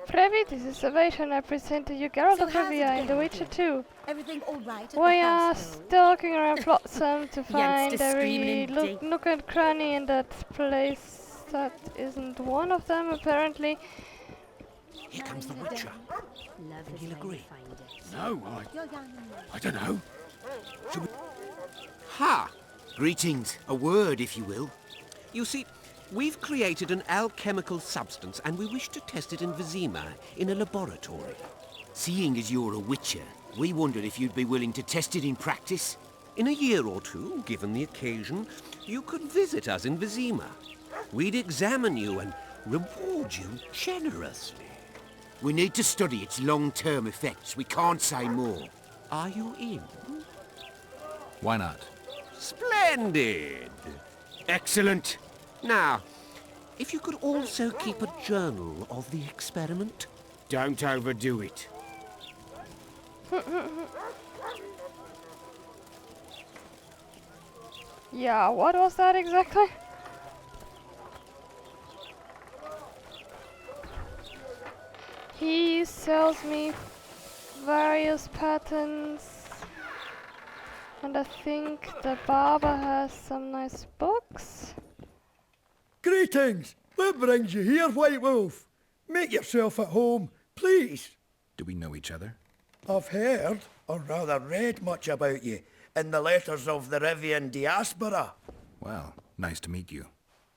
Previ, this is Salvation. I present to you Geralt So of how's it Rivia in The going, Witcher dear? 2. Everything all right at the We are household? stalking around Flotsam to Youngster find screaming every in day. nook and cranny in that place that isn't one of them, apparently. Here comes the Witcher. Love Think is he'll how you agree? find it. No, You're young and young. I don't know. Ha! Greetings. A word, if you will. You see, we've created an alchemical substance and we wish to test it in Vizima, in a laboratory. Seeing as you're a witcher, we wondered if you'd be willing to test it in practice. In a year or two, given the occasion, you could visit us in Vizima. We'd examine you and reward you generously. We need to study its long-term effects. We can't say more. Are you in? Why not? Splendid! Excellent. Now, if you could also keep a journal of the experiment. Don't overdo it. Yeah, what was that exactly? He sells me various patterns. And I think the barber has some nice books. Greetings! What brings you here, White Wolf? Make yourself at home, please. Do we know each other? I've heard, or rather read much about you, in the letters of the Rivian diaspora. Well, nice to meet you.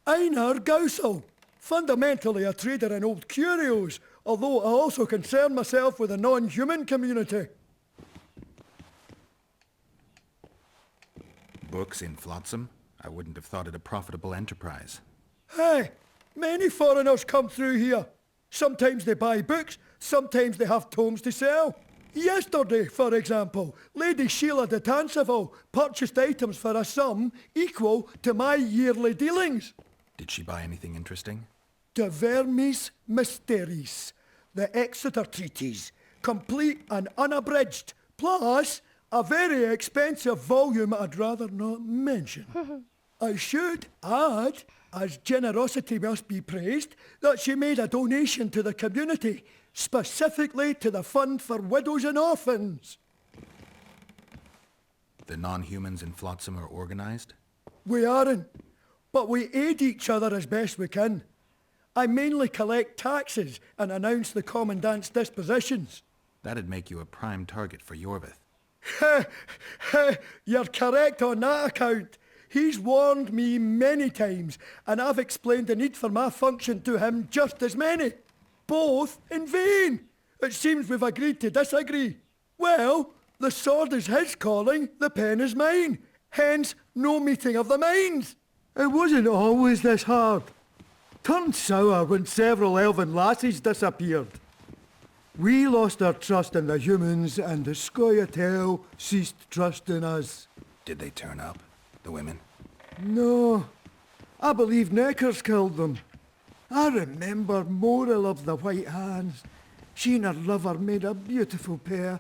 Einar Gaussel, fundamentally a trader in old curios, although I also concern myself with the non-human community. Books in Flotsam? I wouldn't have thought it a profitable enterprise. Hey, many foreigners come through here. Sometimes they buy books, sometimes they have tomes to sell. Yesterday, for example, Lady Sheila de Tanseville purchased items for a sum equal to my yearly dealings. Did she buy anything interesting? De Vermis Mysteries, the Exeter Treatise, complete and unabridged, plus a very expensive volume I'd rather not mention. I should add, as generosity must be praised, that she made a donation to the community, specifically to the Fund for Widows and Orphans. The non-humans in Flotsam are organized? We aren't, but we aid each other as best we can. I mainly collect taxes and announce the Commandant's dispositions. That'd make you a prime target for Yorvith. You're correct on that account. He's warned me many times, and I've explained the need for my function to him just as many. Both in vain. It seems we've agreed to disagree. Well, the sword is his calling, the pen is mine. Hence, no meeting of the minds. It wasn't always this hard. Turned sour when several elven lassies disappeared. We lost our trust in the humans, and the Scoia'tael ceased trusting us. Did they turn up? The women? No, I believe Neckers killed them. I remember Morrill of the White Hands. She and her lover made a beautiful pair.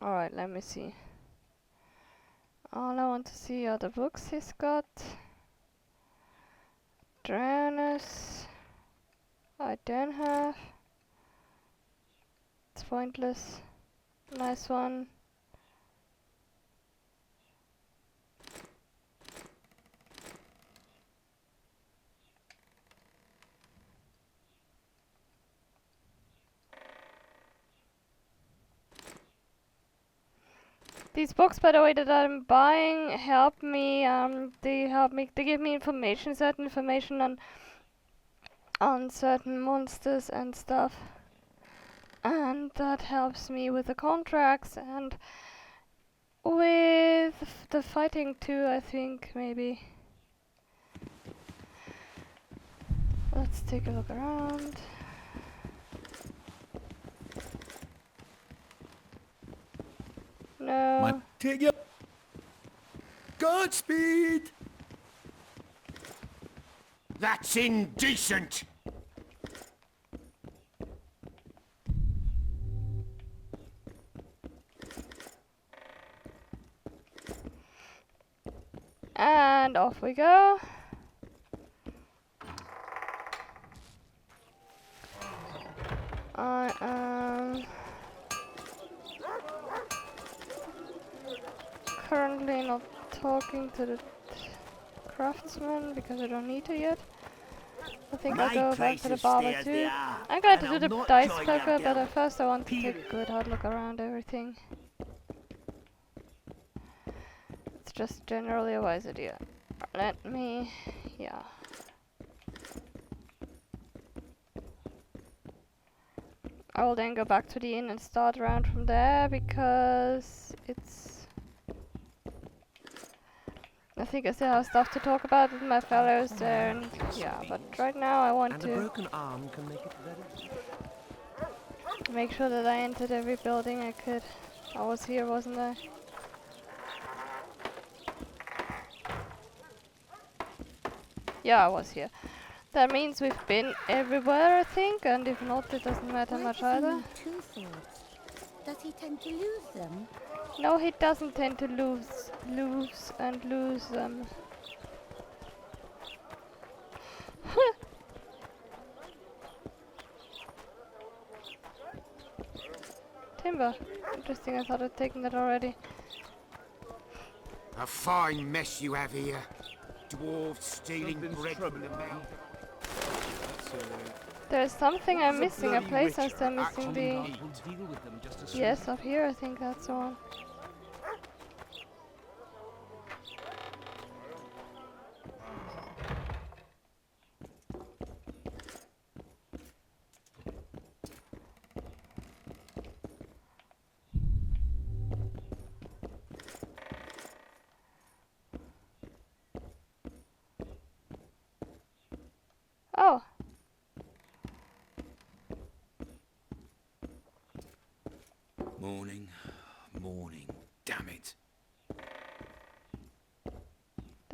Alright, let me see. All I want to see are the books he's got. Drowners. I don't have. It's pointless. Nice one. These books, by the way, that I'm buying help me. They give me information, certain information on certain monsters and stuff, and that helps me with the contracts and with the fighting too. I think maybe. Let's take a look around. No. Take your... Godspeed! That's indecent! And off we go. I am currently not talking to the craftsman because I don't need to yet. I think I'll go back to the barber too. I'm going to do the dice poker, but at first I want to take a good hard look around everything. It's just generally a wise idea. Let me... yeah. I will then go back to the inn and start around from there because it's... I think I still have stuff to talk about with my fellows there, and yeah, but right now I want And a to broken arm can make it very... make sure that I entered every building I could. I was here, wasn't I? Yeah, I was here. That means we've been everywhere, I think, and if not, it doesn't matter Why much does he either. need two swords? Does he tend to lose them? No, he doesn't tend to lose them. Timber. Interesting, I thought I'd taken that already. A fine mess you have here. Dwarves stealing bread from the mouth. There's something I'm missing, a place I'm still missing the... Yes, up here I think that's the one. Oh! Morning, morning, damn it.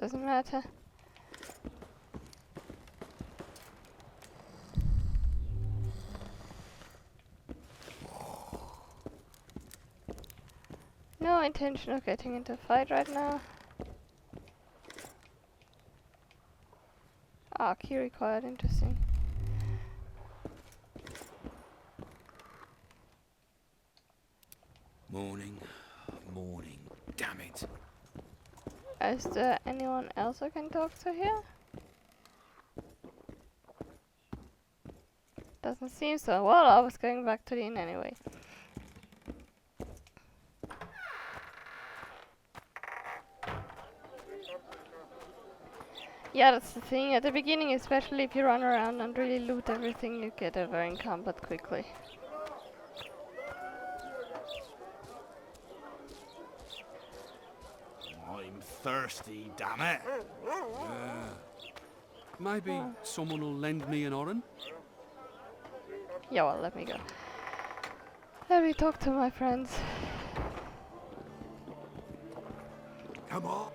Doesn't matter. No intention of getting into a fight right now. Ah, key required, interesting. Morning, morning, damn it. Is there anyone else I can talk to here? Doesn't seem so. Well, I was going back to the inn anyway. Yeah, that's the thing. At the beginning, especially if you run around and really loot everything, you get over-encumbered quickly. I'm thirsty, damn it. Maybe someone will lend me an oran? Yeah, well, let me go. Let me talk to my friends. Come on.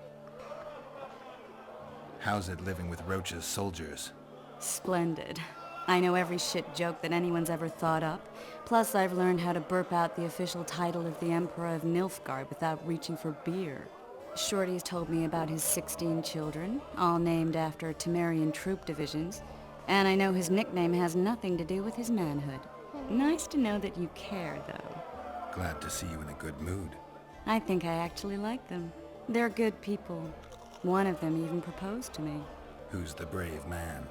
How's it living with Roach's soldiers? Splendid. I know every shit joke that anyone's ever thought up. Plus, I've learned how to burp out the official title of the Emperor of Nilfgaard without reaching for beer. Shorty's told me about his 16 children, all named after Temerian troop divisions, and I know his nickname has nothing to do with his manhood. Nice to know that you care, though. Glad to see you in a good mood. I think I actually like them. They're good people. One of them even proposed to me. Who's the brave man?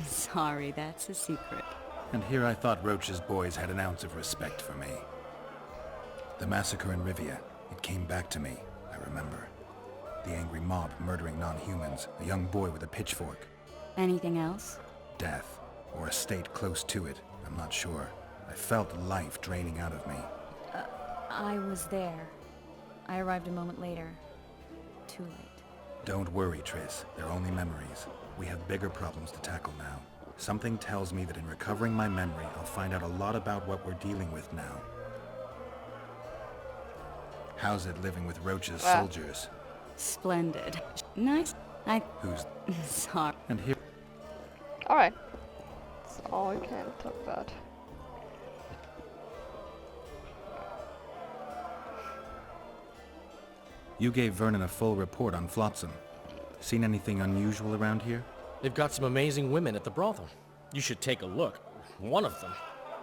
Sorry, that's a secret. And here I thought Roach's boys had an ounce of respect for me. The massacre in Rivia, it came back to me, I remember. The angry mob murdering non-humans, a young boy with a pitchfork. Anything else? Death, or a state close to it, I'm not sure. I felt life draining out of me. I was there. I arrived a moment later. Too late. Don't worry, Triss. They're only memories. We have bigger problems to tackle now. Something tells me that in recovering my memory, I'll find out a lot about what we're dealing with now. How's it living with Roach's soldiers? Splendid. Nice. Who's... Sorry. And here... Alright. That's all we can talk about. You gave Vernon a full report on Flotsam. Seen anything unusual around here? They've got some amazing women at the brothel. You should take a look. One of them.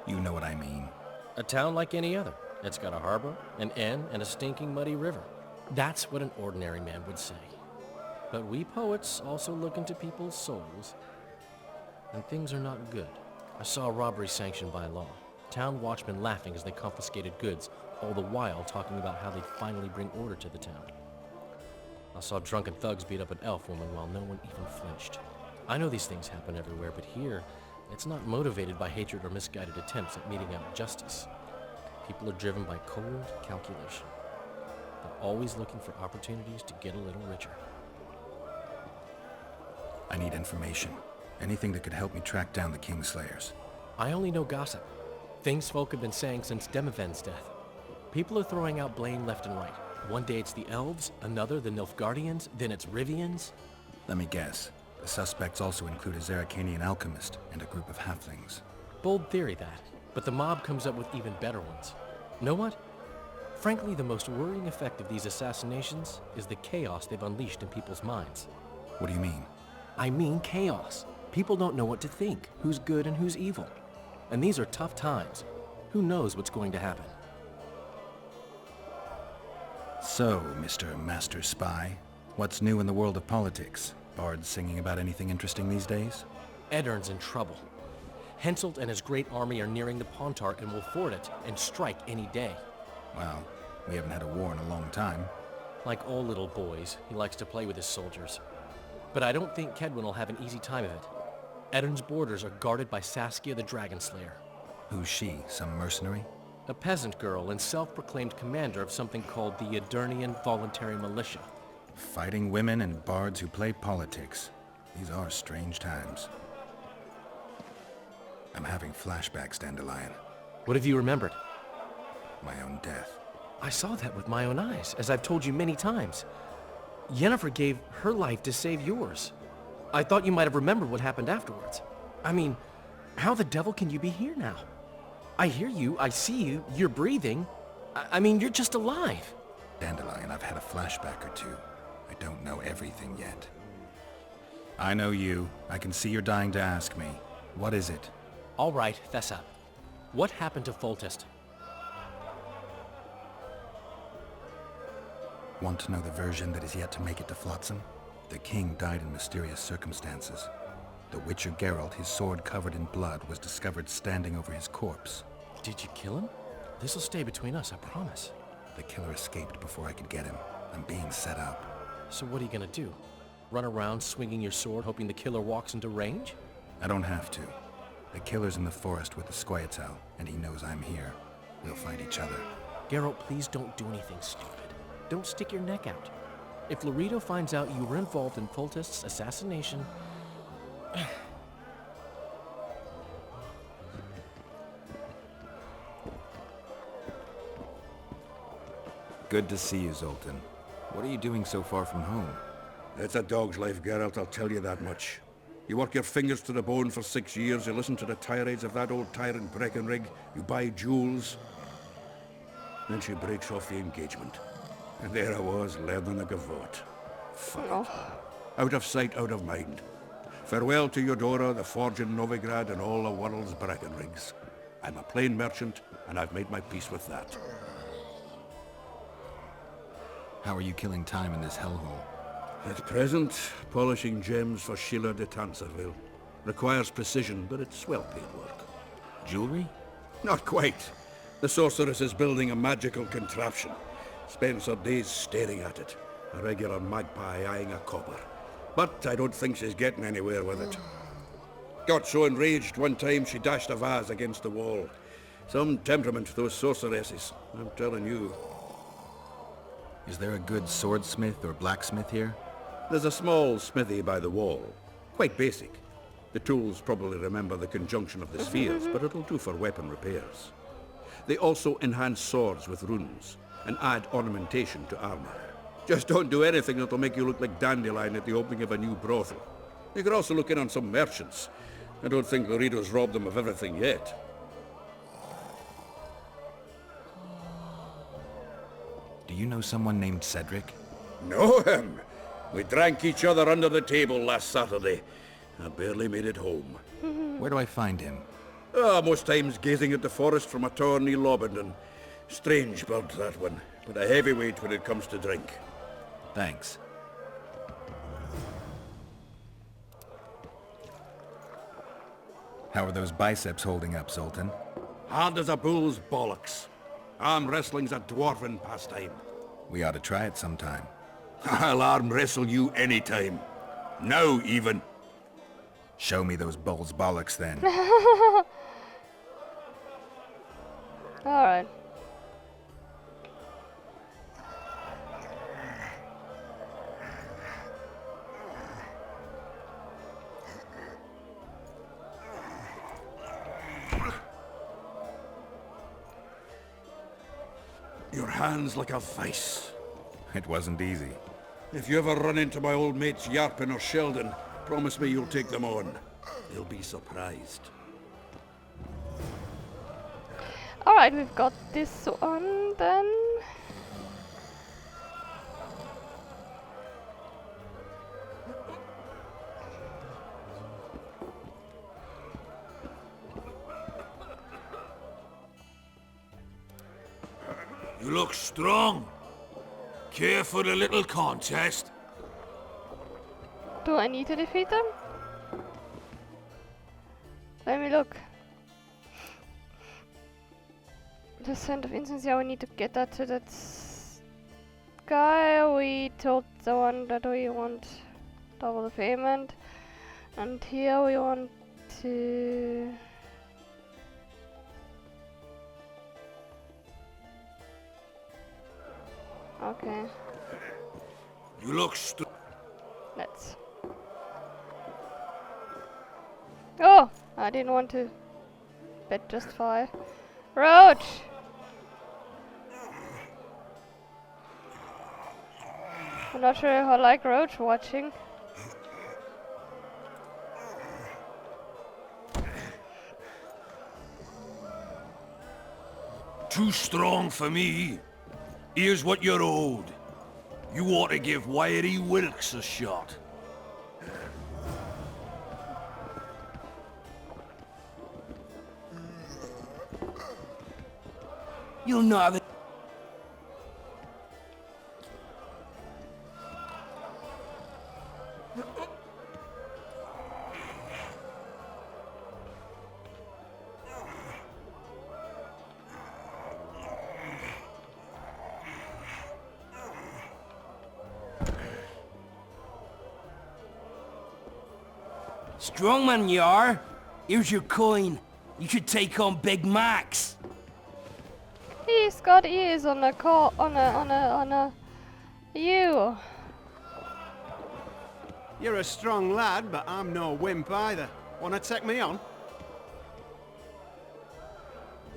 You know what I mean. A town like any other. It's got a harbor, an inn, and a stinking muddy river. That's what an ordinary man would say. But we poets also look into people's souls. And things are not good. I saw a robbery sanctioned by law. Town watchmen laughing as they confiscated goods, all the while talking about how they'd finally bring order to the town. I saw drunken thugs beat up an elf woman while no one even flinched. I know these things happen everywhere, but here, it's not motivated by hatred or misguided attempts at meting out justice. People are driven by cold calculation. They're always looking for opportunities to get a little richer. I need information. Anything that could help me track down the Kingslayers. I only know gossip. Things folk have been saying since Demiven's death. People are throwing out blame left and right. One day it's the elves, another the Nilfgaardians, then it's Rivians. Let me guess. The suspects also include a Zerrikanian alchemist and a group of halflings. Bold theory, that. But the mob comes up with even better ones. Know what? Frankly, the most worrying effect of these assassinations is the chaos they've unleashed in people's minds. What do you mean? I mean chaos. People don't know what to think, who's good and who's evil. And these are tough times. Who knows what's going to happen? So, Mr. Master Spy, what's new in the world of politics? Bards singing about anything interesting these days? Eddern's in trouble. Henselt and his great army are nearing the Pontar and will ford it and strike any day. Well, we haven't had a war in a long time. Like all little boys, he likes to play with his soldiers. But I don't think Kedwin will have an easy time of it. Eddern's borders are guarded by Saskia the Dragon Slayer. Who's she? Some mercenary? A peasant girl and self-proclaimed commander of something called the Edirnian Voluntary Militia. Fighting women and bards who play politics. These are strange times. I'm having flashbacks, Dandelion. What have you remembered? My own death. I saw that with my own eyes, as I've told you many times. Yennefer gave her life to save yours. I thought you might have remembered what happened afterwards. I mean, how the devil can you be here now? I hear you, I see you, you're breathing. I mean, you're just alive. Dandelion, I've had a flashback or two. I don't know everything yet. I know you. I can see you're dying to ask me. What is it? All right, fess up. What happened to Foltest? Want to know the version that is yet to make it to Flotsam? The king died in mysterious circumstances. The Witcher Geralt, his sword covered in blood, was discovered standing over his corpse. Did you kill him? This'll stay between us, I promise. The killer escaped before I could get him. I'm being set up. So what are you gonna do? Run around swinging your sword hoping the killer walks into range? I don't have to. The killer's in the forest with the Squietal, and he knows I'm here. We'll find each other. Geralt, please don't do anything stupid. Don't stick your neck out. If Loreto finds out you were involved in Foltest's assassination... Good to see you, Zoltan. What are you doing so far from home? It's a dog's life, Geralt, I'll tell you that much. You work your fingers to the bone for 6 years, you listen to the tirades of that old tyrant Breckenrig, you buy jewels. Then she breaks off the engagement. And there I was, learning a gavotte. Fuck it. Out of sight, out of mind. Farewell to Eudora, the forge in Novigrad, and all the world's Breckenrigs. I'm a plain merchant, and I've made my peace with that. How are you killing time in this hellhole? At present, polishing gems for Sheila de Tanserville. Requires precision, but it's well-paid work. Jewelry? Not quite. The sorceress is building a magical contraption. Spends her days staring at it. A regular magpie eyeing a copper. But I don't think she's getting anywhere with it. Got so enraged one time she dashed a vase against the wall. Some temperament, those sorceresses. I'm telling you. Is there a good swordsmith or blacksmith here? There's a small smithy by the wall. Quite basic. The tools probably remember the conjunction of the spheres, but it'll do for weapon repairs. They also enhance swords with runes and add ornamentation to armor. Just don't do anything that'll make you look like Dandelion at the opening of a new brothel. You could also look in on some merchants. I don't think Loredo's robbed them of everything yet. Do you know someone named Cedric? Know him? We drank each other under the table last Saturday. I barely made it home. Where do I find him? Most times gazing at the forest from a tower near Lobendon. Strange bird, that one, but a heavyweight when it comes to drink. Thanks. How are those biceps holding up, Zoltan? Hard as a bull's bollocks. Arm wrestling's a dwarven pastime. We ought to try it sometime. I'll arm wrestle you anytime. Now, even. Show me those bull's bollocks, then. Alright. Your hand's like a vice. It wasn't easy. If you ever run into my old mates Yarpin or Sheldon, promise me you'll take them on. They'll be surprised. Alright, we've got this one then. You look strong. Care for the little contest? Do I need to defeat them? Let me look. The scent of incense, yeah, we need to get that to that guy. We told the one that we want double the payment. And here we want to... Okay, You look let's... Oh! I didn't want to bet just 5. Roach! I'm not sure if I like Roach watching. too strong for me. Here's what you're owed. You ought to give Wiry Wilkes a shot. You'll not have it. Strong man you are. Here's your coin. You should take on Big Max. He's got ears on a call on a you. You're a strong lad, but I'm no wimp either. Wanna take me on?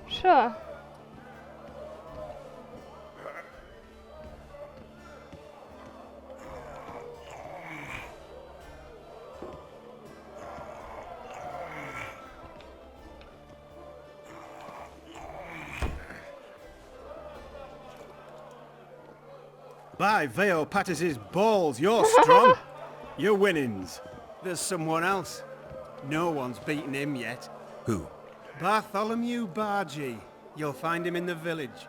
Sure. By Veo Pattis's balls, you're strong. You're winnings. There's someone else. No one's beaten him yet. Who? Bartholomew Bargy. You'll find him in the village.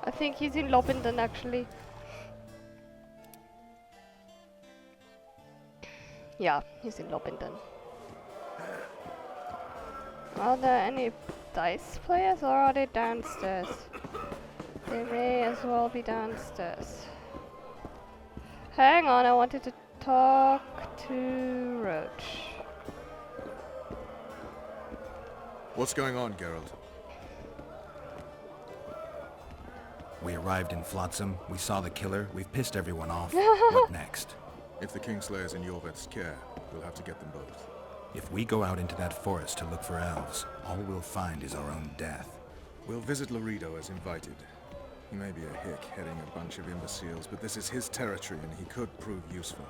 I think he's in Lobendon actually. Yeah, he's in Lobendon. Are there any dice players or are they downstairs? They may as well be downstairs. Hang on, I wanted to talk to Roach. What's going on, Geralt? We arrived in Flotsam, we saw the killer, we've pissed everyone off. What next? If the Kingslayer's in Jorvet's care, we'll have to get them both. If we go out into that forest to look for elves, all we'll find is our own death. We'll visit Laredo as invited. He may be a hick heading a bunch of imbeciles, but this is his territory and he could prove useful.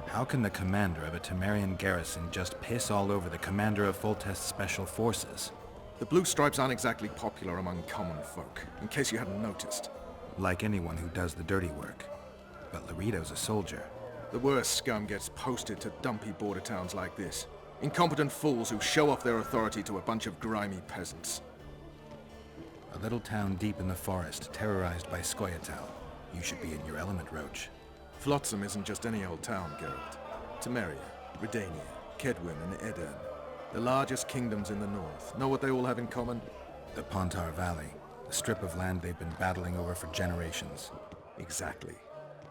How can the commander of a Temerian garrison just piss all over the commander of Foltest's special forces? The Blue Stripes aren't exactly popular among common folk, in case you hadn't noticed. Like anyone who does the dirty work. But Laredo's a soldier. The worst scum gets posted to dumpy border towns like this. Incompetent fools who show off their authority to a bunch of grimy peasants. A little town deep in the forest, terrorized by Scoia'tael. You should be in your element, Roach. Flotsam isn't just any old town, Geralt. Temeria, Redania, Kedwin, and Edirn. The largest kingdoms in the north. Know what they all have in common? The Pontar Valley, a strip of land they've been battling over for generations. Exactly.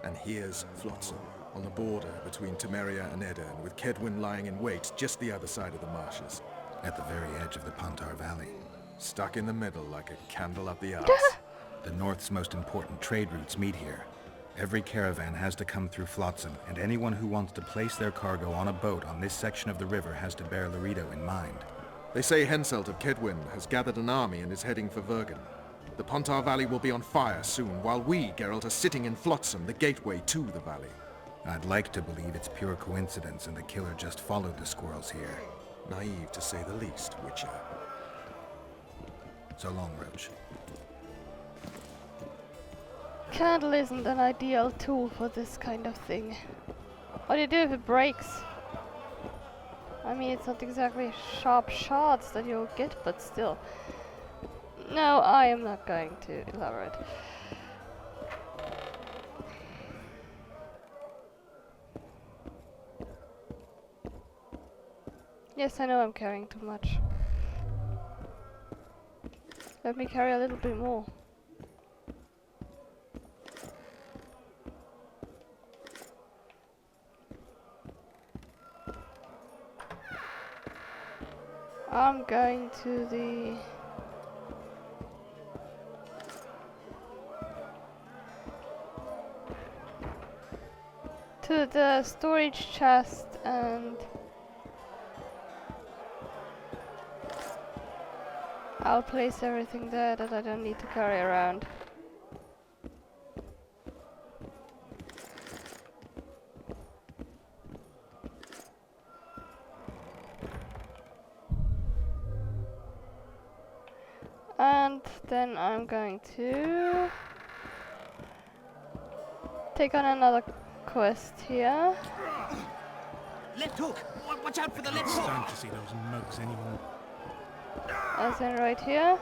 And here's Flotsam, on the border between Temeria and Edirn, with Kedwin lying in wait just the other side of the marshes. At the very edge of the Pontar Valley. Stuck in the middle like a candle up the arse. The North's most important trade routes meet here. Every caravan has to come through Flotsam, and anyone who wants to place their cargo on a boat on this section of the river has to bear Laredo in mind. They say Henselt of Kedwin has gathered an army and is heading for Vergen. The Pontar Valley will be on fire soon, while we, Geralt, are sitting in Flotsam, the gateway to the valley. I'd like to believe it's pure coincidence and the killer just followed the squirrels here. Naive to say the least, Witcher. So long, Roach. Candle isn't an ideal tool for this kind of thing. What do you do if it breaks? I mean, it's not exactly sharp shards that you'll get, but still. No, I am not going to elaborate. Yes, I know I'm carrying too much. Let me carry a little bit more. I'm going to the storage chest and I'll place everything there that I don't need to carry around. And then I'm going to take on another quest here. Left hook! Watch out for the left hook! Starting to see those mugs anymore. As in right here.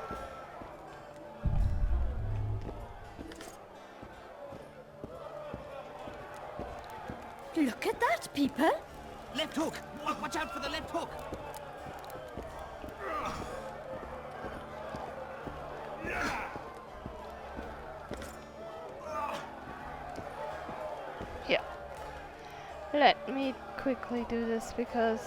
Look at that, people! Left hook! Watch out for the left hook! Here. Let me quickly do this because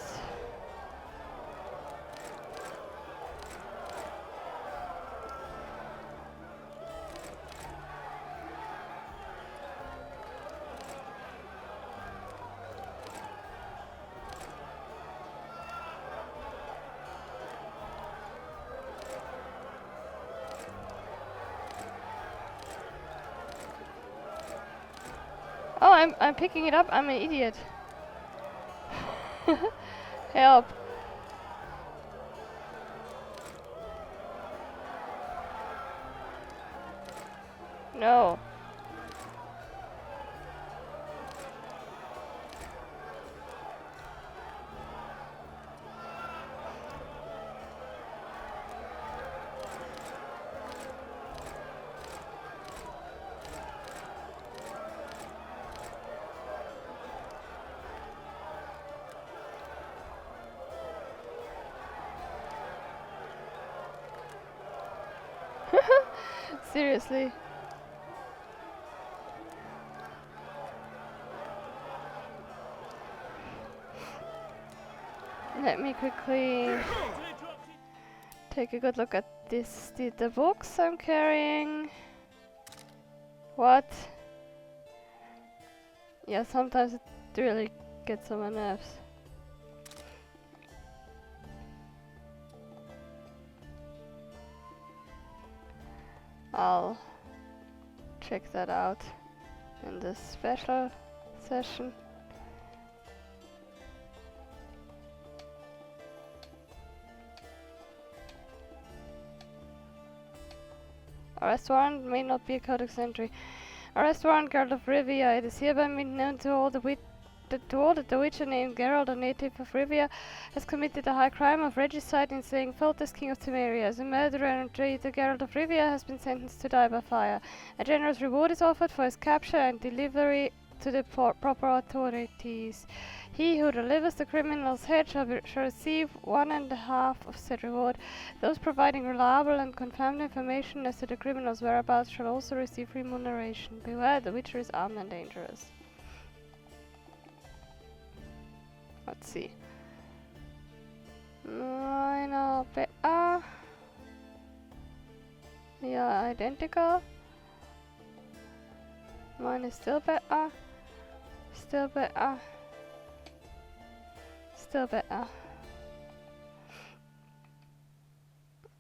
oh, I'm picking it up. I'm an idiot. Help. No. Seriously. Let me quickly take a good look at the books I'm carrying. What? Yeah, sometimes it really gets on my nerves. I'll check that out in this special session. A restaurant may not be a codex entry. A restaurant, Geralt of Rivia. It is hereby made known to all that the witcher named Geralt, a native of Rivia, has committed a high crime of regicide in slaying Foltest, king of Temeria. As a murderer and traitor, Geralt of Rivia has been sentenced to die by fire. A generous reward is offered for his capture and delivery to the proper authorities. He who delivers the criminal's head shall receive 1.5 of said reward. Those providing reliable and confirmed information as to the criminal's whereabouts shall also receive remuneration. Beware, the witcher is armed and dangerous. Let's see. Mine are better. Yeah, identical. Mine is still better. Still better. Still better.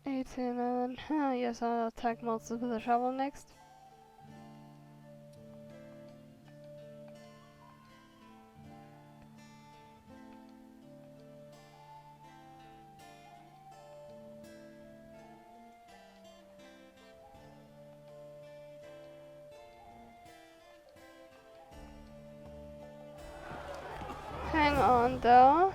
18 yes, I'll attack monsters with a shovel next. Hang on though.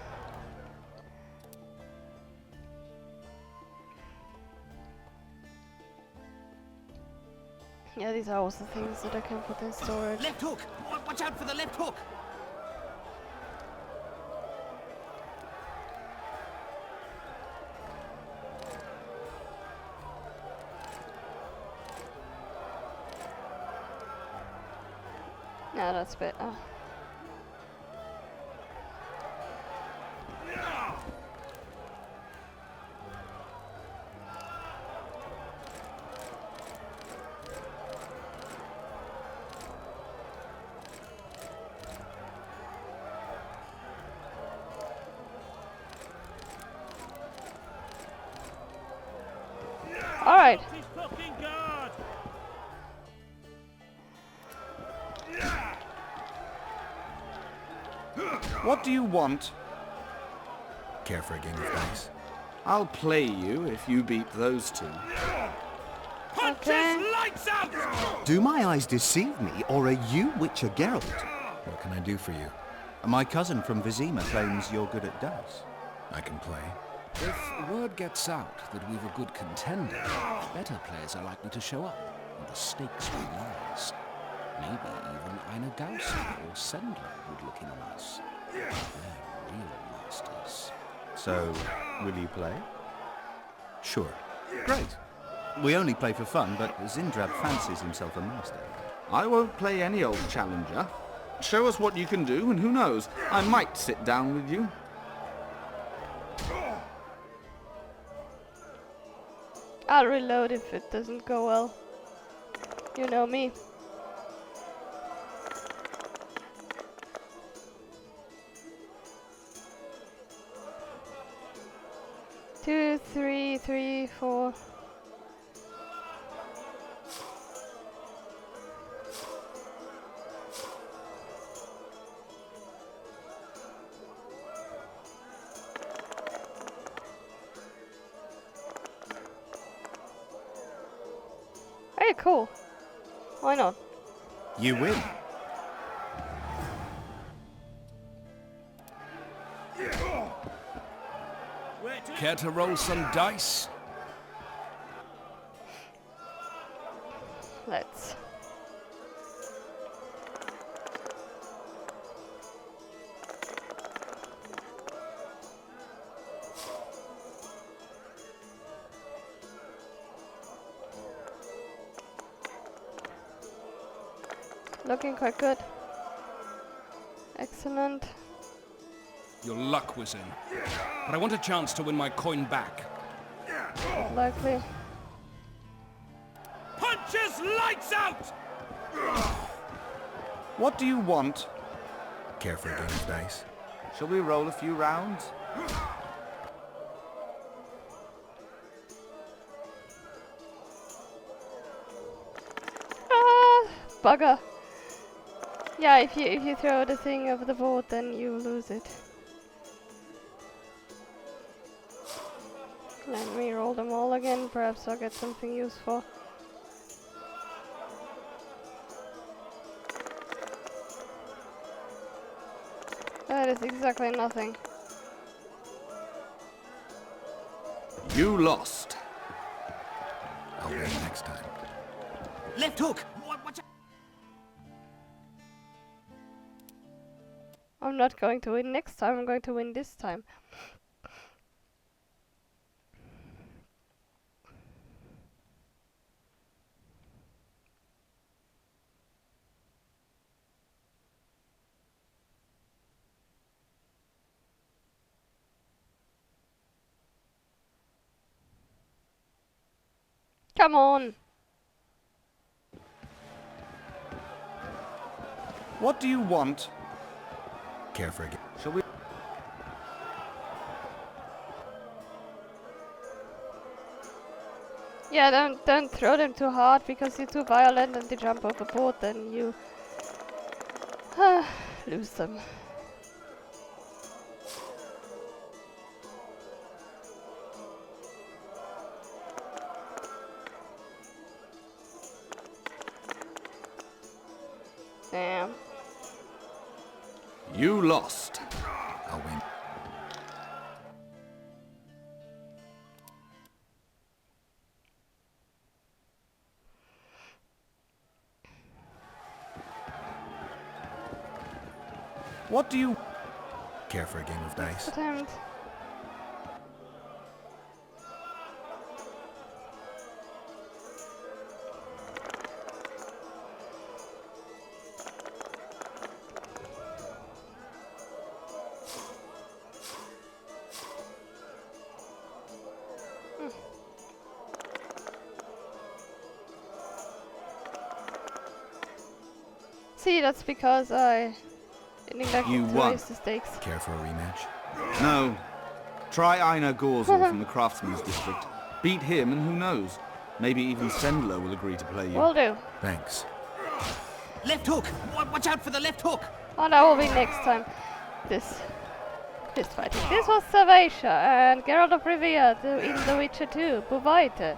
Yeah, these are also things that I can put in storage. Left hook! Watch out for the left hook! Yeah, that's better. Alright. What do you want? Care for a game of dice? I'll play you if you beat those two. Okay. Lights out! Do my eyes deceive me, or are you Witcher Geralt? What can I do for you? My cousin from Vizima claims you're good at dice. I can play. If word gets out that we've a good contender, better players are likely to show up, and the stakes will rise. Maybe even Einar Gausa or Sendler would look in on us. They're real masters. So, will you play? Sure. Great. We only play for fun, but Zindrab fancies himself a master. I won't play any old challenger. Show us what you can do, and who knows, I might sit down with you. I'll reload if it doesn't go well. You know me. Two, three, 4. Very cool. Why not? You win. Care to roll some dice? Let's. Looking quite good. Excellent. Your luck was in. But I want a chance to win my coin back. Likely. Punches lights out! What do you want? Care for a game of dice? Shall we roll a few rounds? Ah, bugger. Yeah, if you throw the thing over the board, then you lose it. Let me roll them all again. Perhaps I'll get something useful. That is exactly nothing. You lost. I'll win next time. Left hook! Watch out! I'm not going to win next time, I'm going to win this time. Come on! What do you want? Care for a game? Shall we? Yeah, don't throw them too hard because you're too violent and they jump overboard, then you lose them. Damn. You lost. I'll win. What do you... Care for a game of dice? Attempt. See, that's because I neglected You to won. raise the stakes. Care for a rematch? No. Try Einar Gorzel from the Craftsman's District. Beat him and who knows? Maybe even Sendler will agree to play you. Will do. Thanks. Left hook! Watch out for the left hook! Oh, that will be next time. This fighting. This was Salvatia and Geralt of Rivia in The Witcher 2, Mite.